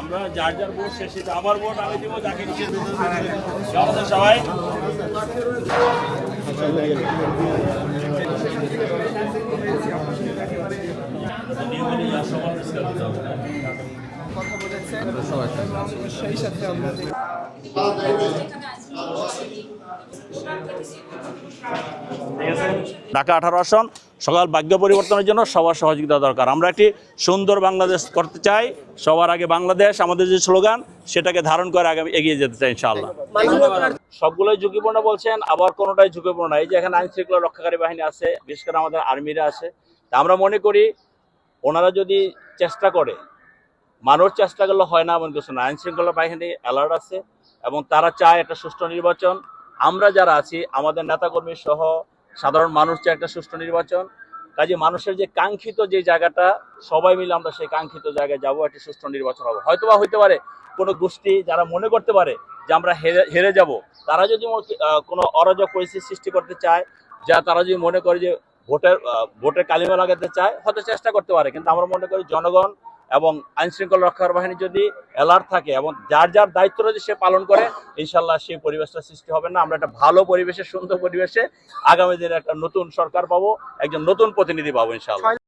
আমরা যার যার ভোট শেষে আমার ভোট আমি দিব যাকে সবাই কথা বলেছেন সেই সাথে আমরা ঢাকা 18 আসন সকাল ভাগ্য পরিবর্তনের জন্য সবার সহযোগিতা দরকার। আমরা একটি সুন্দর বাংলাদেশ করতে চাই। সবার আগে বাংলাদেশ আমাদের যে স্লোগান সেটাকে ধারণ করে আগে এগিয়ে যেতে চাই ইনশাআল্লাহ। সবগুলোই ঝুঁকিপূর্ণ বলছেন, আবার কোনোটাই ঝুঁকিপূর্ণ না। এই যে এখানে আইন শৃঙ্খলা রক্ষাকারী বাহিনী আছে, বিশেষ করে আমাদের আর্মিরা আছে। তা আমরা মনে করি ওনারা যদি চেষ্টা করে, মানুষ চেষ্টা করলে হয় না এমন কিছু না। আইন শৃঙ্খলা বাহিনী অ্যালার্ট আছে এবং তারা চায় একটা সুষ্ঠু নির্বাচন। আমরা যারা আছি আমাদের নেতাকর্মী সহ সাধারণ মানুষ চায় একটা সুষ্ঠু নির্বাচন। কাজে মানুষের যে কাঙ্ক্ষিত যে জায়গাটা সবাই মিলে আমরা সেই কাঙ্ক্ষিত জায়গায় যাবো, একটা সুষ্ঠু নির্বাচন হবে। হয়তোবা হইতে পারে কোনো গোষ্ঠী যারা মনে করতে পারে যে আমরা হেরে যাব, তারা যদি কোনো অরাজক পরিস্থিতি সৃষ্টি করতে চায়, যা তারা যদি মনে করে যে ভোটের কালিমা লাগাতে চায়, হয়তো চেষ্টা করতে পারে। কিন্তু আমরা মনে করি জনগণ এবং আইন শৃঙ্খলা রক্ষার বাহিনী যদি অ্যালার্ট থাকে এবং যার যার দায়িত্ব যদি সে পালন করে, ইনশাল্লাহ সেই পরিবেশটা সৃষ্টি হবে না। আমরা একটা ভালো পরিবেশে, সুন্দর পরিবেশে আগামী দিনে একটা নতুন সরকার পাবো, একজন নতুন প্রতিনিধি পাবো ইনশাল্লাহ।